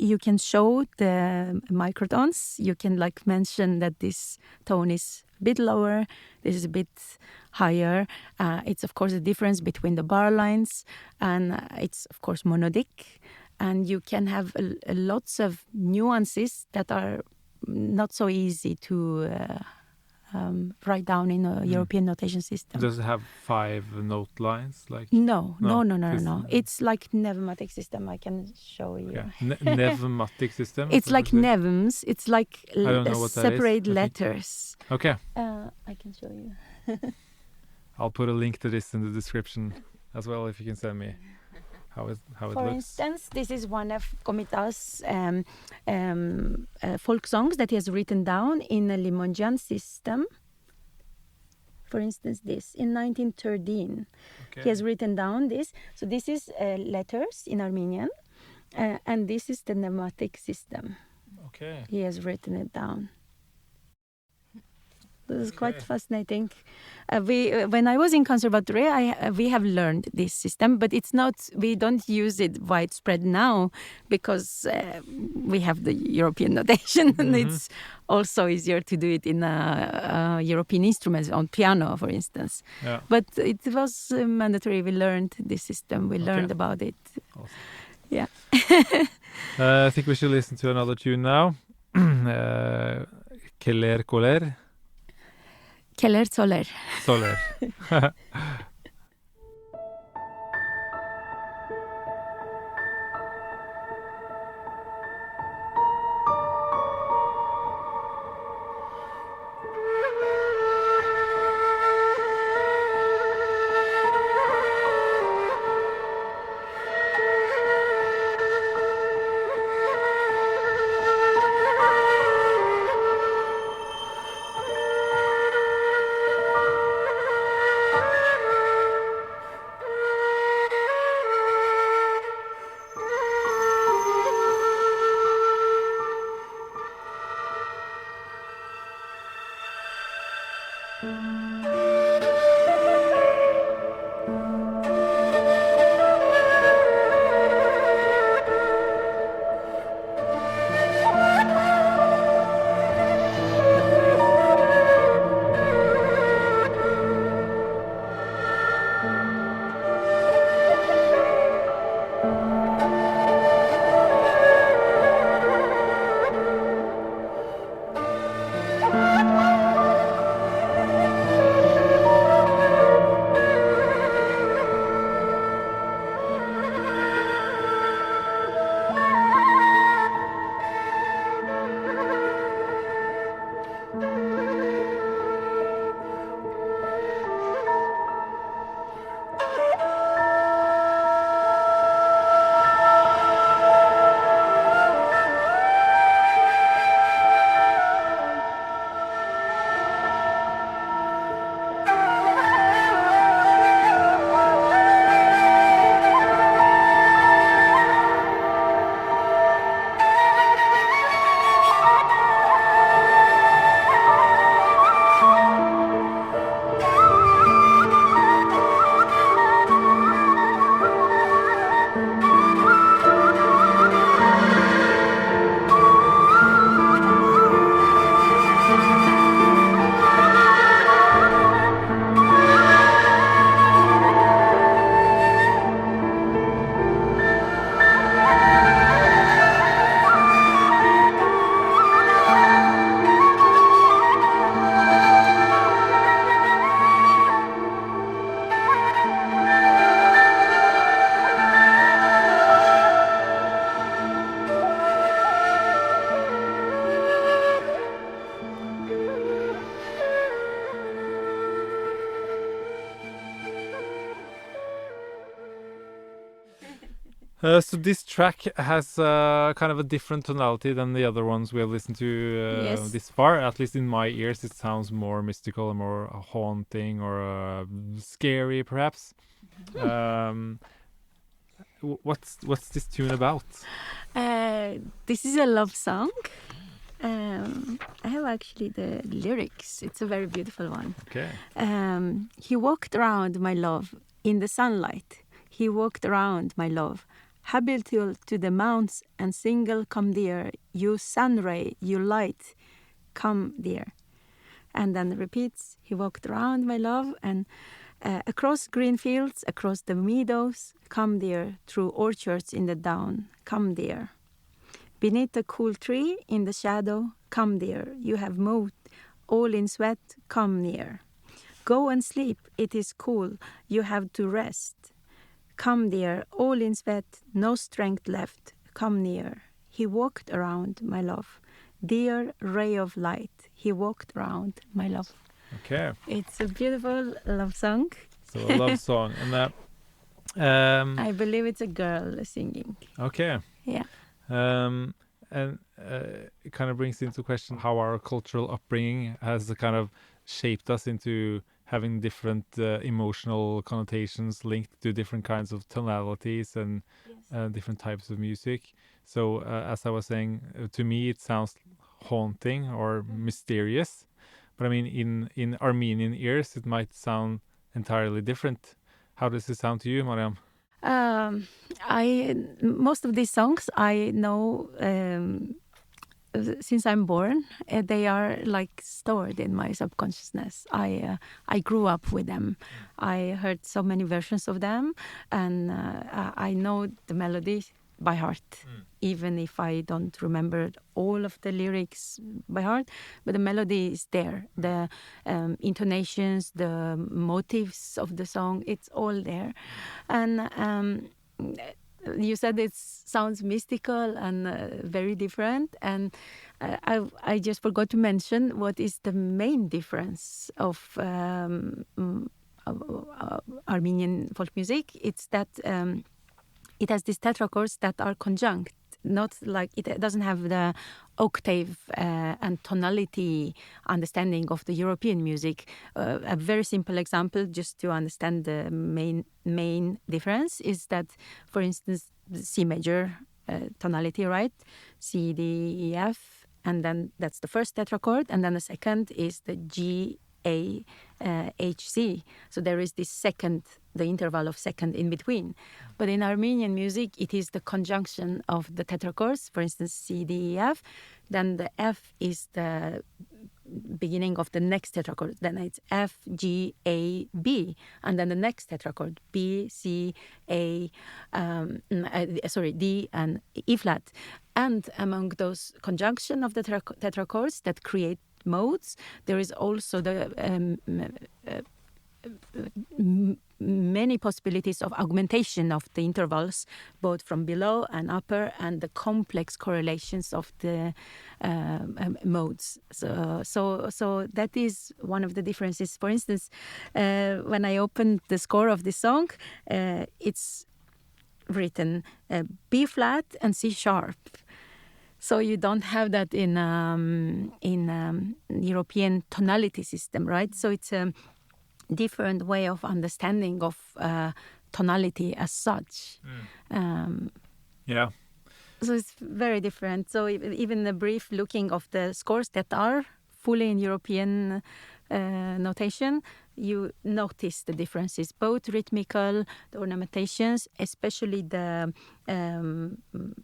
you can show the microtones. You can like mention that this tone is a bit lower, this is a bit higher. It's of course a difference between the bar lines, and it's of course monodic. And you can have lots of nuances that are not so easy to write down in a European notation system. Does it have 5 note lines? Like No. It's- It's like Nevmatic system. I can show you. yeah, Nevmatic system. It's like nevms. It's like don't know what that is, separate I think. letters. Okay, I can show you. I'll put a link to this in the description as well if you can send me how it For looks. instance, this is one of Komita's folk songs that he has written down in a Limongian system. For instance, this in 1913. Okay. He has written down this. So this is letters in Armenian, and this is the Nevmatic system. Okay. He has written it down. This is quite fascinating. When I was in conservatory, we have learned this system, but it's not. We don't use it widespread now because we have the European notation, and it's also easier to do it in European instruments on piano, for instance. Yeah. But it was mandatory. We learned this system. We learned about it. Awesome. Yeah. I think we should listen to another tune now. Keller Koller Keller Zoller. Soler. So this track has kind of a different tonality than the other ones we have listened to Yes. this far. At least in my ears, it sounds more mystical and more haunting or scary, perhaps. What's this tune about? This is a love song. I have actually the lyrics. It's a very beautiful one. Okay. He walked around, my love, in the sunlight. He walked around, my love, Habitual to the mounts and single, come dear. You sun ray, you light, come dear. And then repeats, he walked around, my love, and across green fields, across the meadows, come dear, through orchards in the down, come dear. Beneath a cool tree in the shadow, come dear, you have moved, all in sweat, come near. Go and sleep, it is cool, you have to rest. Come dear, all in sweat, no strength left, come near. He walked around, my love, dear ray of light, he walked around, my love. Okay. It's a beautiful love song. So a love song. And that... I believe it's a girl singing. Okay. Yeah. And it kind of brings into question how our cultural upbringing has kind of shaped us into having different emotional connotations linked to different kinds of tonalities and different types of music. So as I was saying, to me it sounds haunting or mysterious. But I mean, in Armenian ears, it might sound entirely different. How does it sound to you, Mariam? Most of these songs I know since I'm born. They are like stored in my subconsciousness. I grew up with them. I heard so many versions of them, and I know the melody by heart, even if I don't remember all of the lyrics by heart. But the melody is there. The intonations, the motives of the song, it's all there. And you said it sounds mystical and very different. And I just forgot to mention what is the main difference of Armenian folk music. It's that it has these tetrachords that are conjunct, not like it doesn't have the octave and tonality understanding of the European music. A very simple example, just to understand the main difference, is that, for instance, the C major tonality, right? C, D, E, F, and then that's the first tetrachord, and then the second is the G, A, H, C. So there is this second, the interval of second in between. But in Armenian music, it is the conjunction of the tetrachords, for instance, C, D, E, F. Then the F is the beginning of the next tetrachord. Then it's F, G, A, B. And then the next tetrachord, B, C, A, D and E flat. And among those conjunction of the tetrachords that create modes, there is also the many possibilities of augmentation of the intervals, both from below and upper, and the complex correlations of the modes. So that is one of the differences. For instance, when I opened the score of this song, it's written B flat and C sharp. So you don't have that in European tonality system, right? So it's a different way of understanding of tonality as such. Yeah. So it's very different. So even the brief looking of the scores that are fully in European notation, you notice the differences, both rhythmical, the ornamentations, especially the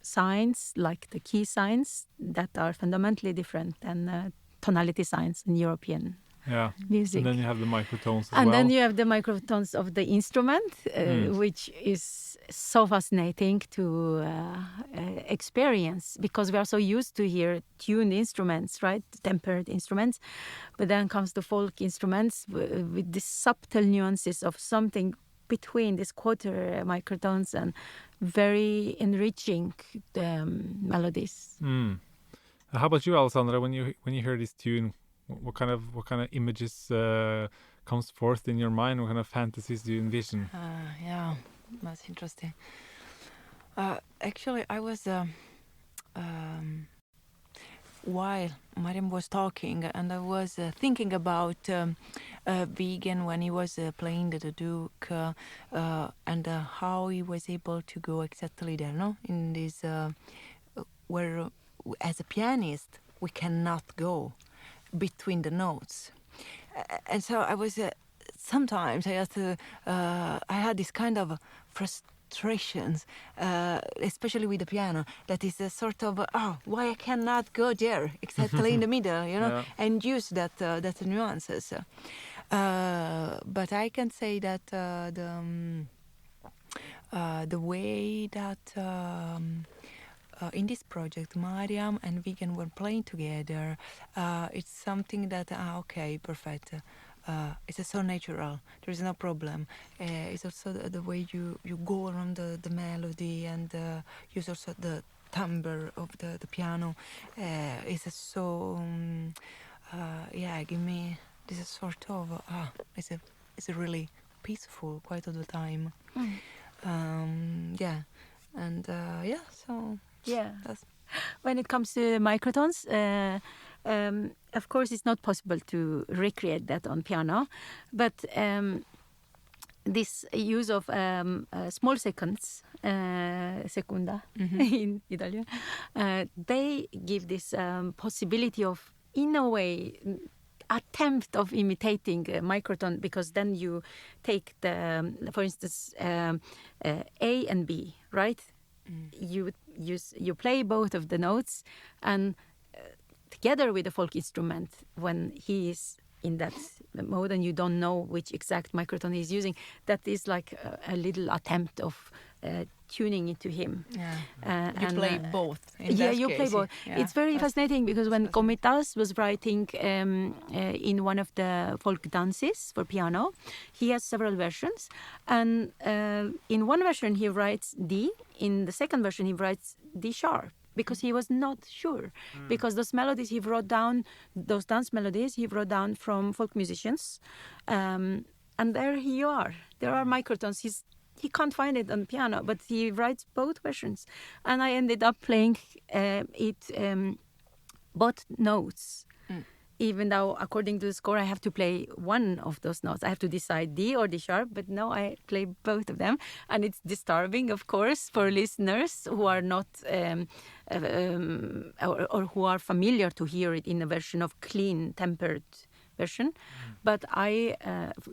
signs, like the key signs, that are fundamentally different than tonality signs in European music. And then you have the microtones as well. And then you have the microtones of the instrument, which is so fascinating to experience, because we are so used to hear tuned instruments, right? Tempered instruments. But then comes the folk instruments with the subtle nuances of something between these quarter microtones, and very enriching the melodies. How about you, Alessandra? When you hear this tune, what kind of images comes forth in your mind? What kind of fantasies do you envision? Yeah, that's interesting. Actually, I was while Mariam was talking, and I was thinking about Vegan when he was playing the Duke, and how he was able to go exactly there, no? In this where, as a pianist, we cannot go between the notes, and so I was sometimes I had this kind of frustrations, especially with the piano. That is a sort of why I cannot go there exactly in the middle, Yeah. and use that nuances. But I can say that the way that in this project Mariam and Vigen were playing together, it's something that okay, perfect. It's so natural. There is no problem. It's also the way you go around the melody and use also the timbre of the piano. It's so give me this sort of it's a really peaceful quite all the time. So Yeah. that's When it comes to microtons, of course, it's not possible to recreate that on piano, but this use of small seconds, secunda in Italian, they give this possibility of, in a way, attempt of imitating a microton, because then you take the, for instance, A and B, right? You play both of the notes, and together with the folk instrument, when he is in that mode and you don't know which exact microton he's using, that is like a little attempt of tuning into him. you play both. You play both. It's very fascinating, because when Komitas was writing in one of the folk dances for piano, he has several versions, and in one version he writes D, in the second version he writes D sharp, because he was not sure, because those melodies he wrote down, those dance melodies he wrote down from folk musicians, and there you are. There are microtons. He can't find it on piano, but he writes both versions. And I ended up playing both notes, even though according to the score I have to play one of those notes. I have to decide D or D sharp, but no, I play both of them. And it's disturbing, of course, for listeners who are not, or who are familiar to hear it in a version of clean, tempered version. But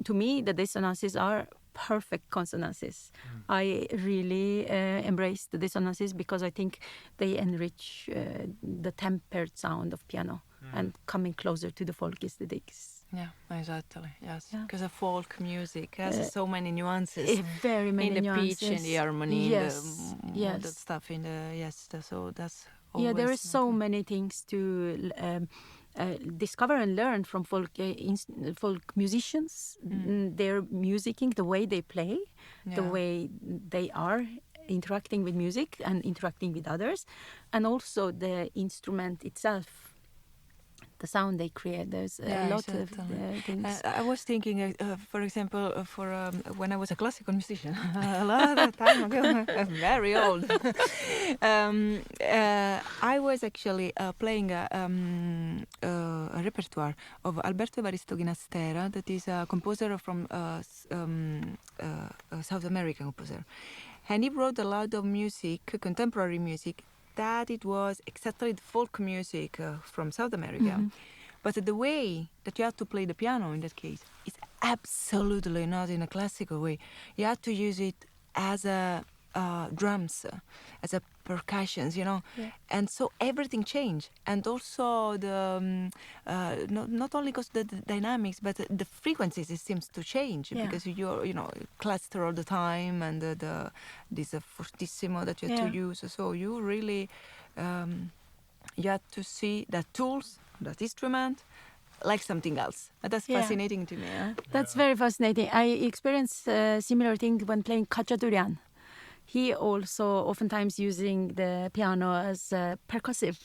to me, the dissonances are perfect consonances. I really embrace the dissonances, because I think they enrich the tempered sound of piano and coming closer to the folk aesthetics. Yeah, exactly. Yes, because the folk music has so many nuances. Very many in the nuances. pitch, in the harmony, Yes, in yes. the stuff in the so that's Yeah, there always is so many things to discover and learn from folk musicians, their musicking, the way they play, the way they are interacting with music and interacting with others, and also the instrument itself, the sound they create. There's a lot of things. I was thinking, for example, when I was a classical musician, a lot of time ago, I'm very old. I was actually playing a repertoire of Alberto Evaristo Ginastera, that is a composer from South American composer. And he wrote a lot of music, contemporary music, that it was exactly the folk music from South America. But the way that you have to play the piano in that case is absolutely not in a classical way. You have to use it as a drums, as a percussions, and so everything changed. And also the not only because the dynamics, but the frequencies, it seems to change because you're cluster all the time, and this fortissimo that you have to use. So you really you have to see that tools, that instrument, like something else. And that's fascinating to me. That's very fascinating. I experienced a similar thing when playing Khachaturian. He also oftentimes using the piano as percussive.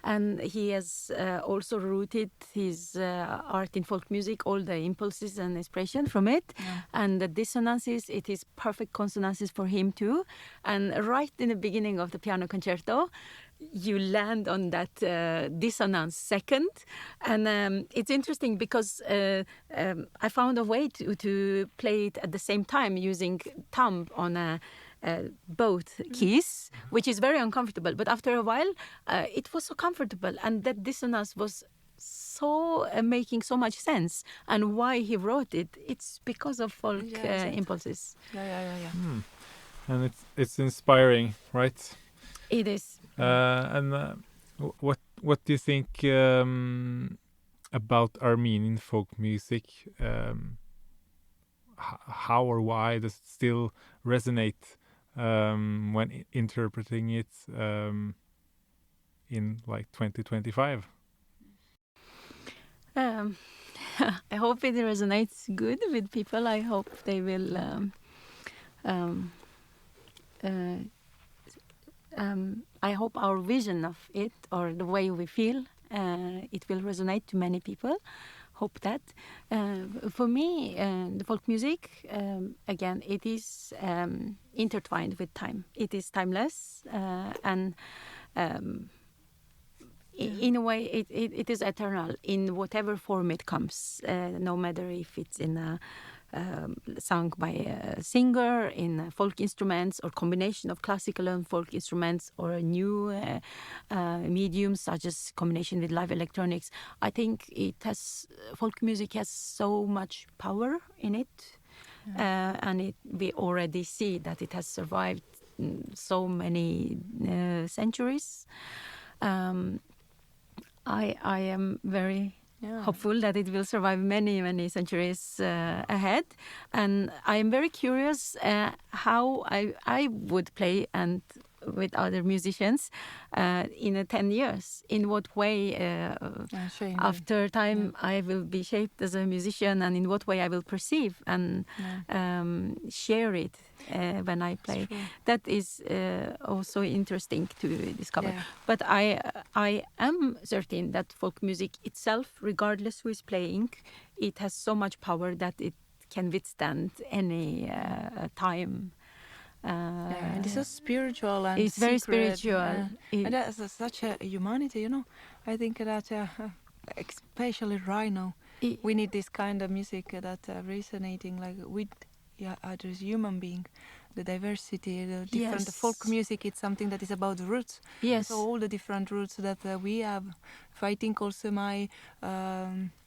And he has also rooted his art in folk music, all the impulses and inspiration from it. And the dissonances, it is perfect consonances for him too. And right in the beginning of the piano concerto, you land on that dissonance second. And it's interesting because I found a way to play it at the same time using thumb on both keys, which is very uncomfortable. But after a while, it was so comfortable, and that dissonance was so making so much sense. And why he wrote it, it's because of folk impulses. and it's inspiring, right? It is. What do you think about Armenian folk music? How or why does it still resonate when interpreting it in like 2025? I hope it resonates good with people. I hope they will. I hope our vision of it, or the way we feel, it will resonate to many people. Hope that. For me, the folk music, again, it is intertwined with time. It is timeless, and in a way, it is eternal in whatever form it comes. No matter if it's in a sung by a singer, in folk instruments, or combination of classical and folk instruments, or a new mediums such as combination with live electronics. I think folk music has so much power in it, and we already see that it has survived so many centuries. I am very hopeful that it will survive many, many centuries ahead. And I am very curious how I would play and with other musicians in 10 years. In what way, after time, I will be shaped as a musician, and in what way I will perceive and share it when I play. That is also interesting to discover. Yeah. But I am certain that folk music itself, regardless who is playing, it has so much power that it can withstand any time. And it's so spiritual and it's secret. Very spiritual. And that's such a humanity, you know. I think that especially right now, we need this kind of music that resonating like with others human being. The diversity, the different folk music, it's something that is about roots. Yes. So all the different roots that we have. If I think also my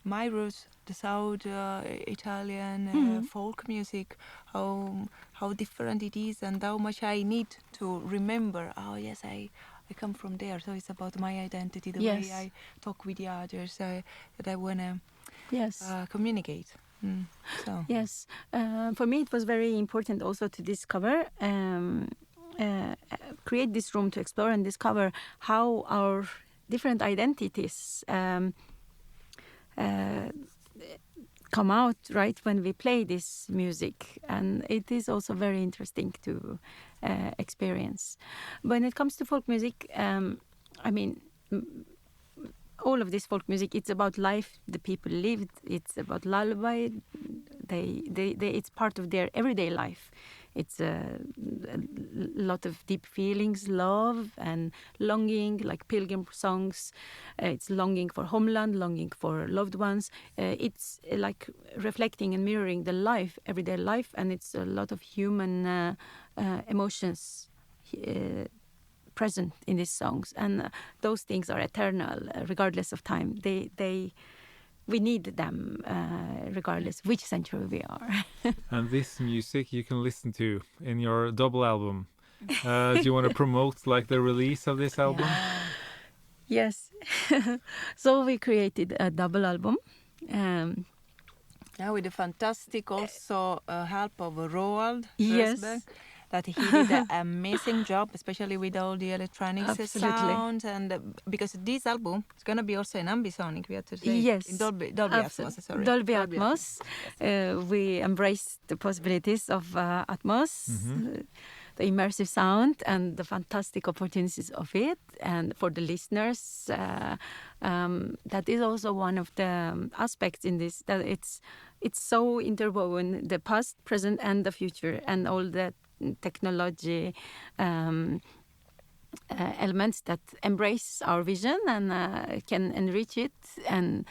roots, the South Italian folk music, how different it is, and how much I need to remember. Oh yes, I come from there. So it's about my identity, the way I talk with the others, that I wanna communicate. So. Yes, for me it was very important also to discover, create this room to explore and discover how our different identities come out right when we play this music, and it is also very interesting to experience. When it comes to folk music, I mean, all of this folk music, it's about life the people lived. It's about lullaby. It's part of their everyday life. It's a lot of deep feelings, love and longing, like pilgrim songs. It's longing for homeland, longing for loved ones. It's like reflecting and mirroring the life, everyday life, and it's a lot of human emotions present in these songs, and those things are eternal, regardless of time. We need them, regardless which century we are. And this music you can listen to in your double album. Do you want to promote like the release of this album? Yes. So we created a double album. With the fantastic also help of Roald Yes. Rosberg. That he did an amazing job, especially with all the electronics sound, and because this album is going to be also in ambisonic, we have to say. Yes, in Dolby Atmos. Sorry, Dolby Atmos. We embrace the possibilities of Atmos, the immersive sound, and the fantastic opportunities of it. And for the listeners, that is also one of the aspects in this, that it's so interwoven, the past, present, and the future, and all the technology elements that embrace our vision and can enrich it and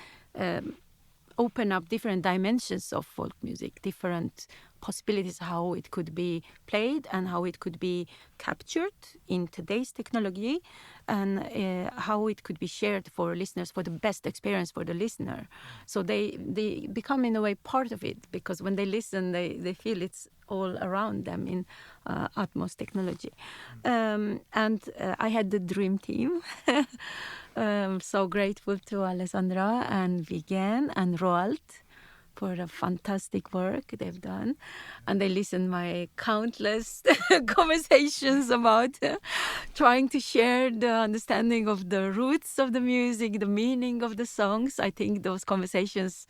open up different dimensions of folk music, different possibilities, how it could be played and how it could be captured in today's technology, and how it could be shared for listeners for the best experience for the listener. So they become in a way part of it, because when they listen, they feel it's all around them in Atmos technology. And I had the dream team. I'm so grateful to Alessandra and Vigen and Roald for the fantastic work they've done. And they listened my countless conversations about trying to share the understanding of the roots of the music, the meaning of the songs. I think those conversations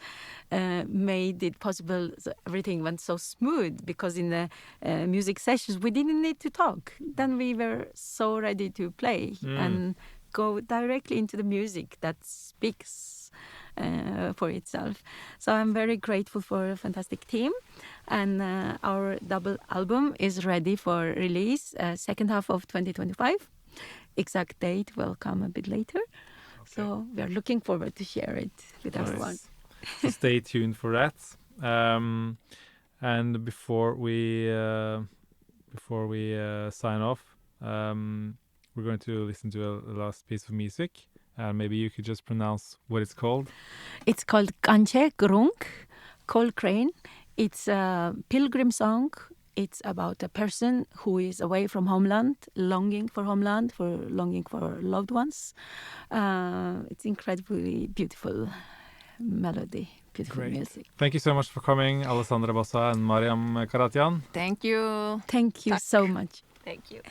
made it possible. So everything went so smooth, because in the music sessions, we didn't need to talk. Then we were so ready to play and go directly into the music that speaks for itself. So I'm very grateful for a fantastic team, and our double album is ready for release second half of 2025. Exact date will come a bit later. So we are looking forward to share it with everyone. So stay tuned for that. And before we sign off, we're going to listen to a last piece of music. Maybe you could just pronounce what it's called. It's called Kanche Grunk, Coltrane. It's a pilgrim song. It's about a person who is away from homeland, longing for homeland, longing for loved ones. It's incredibly beautiful melody, beautiful music. Thank you so much for coming, Alessandra Bassa and Mariam Karahatyan. Thank you. Thank you so much. Thank you.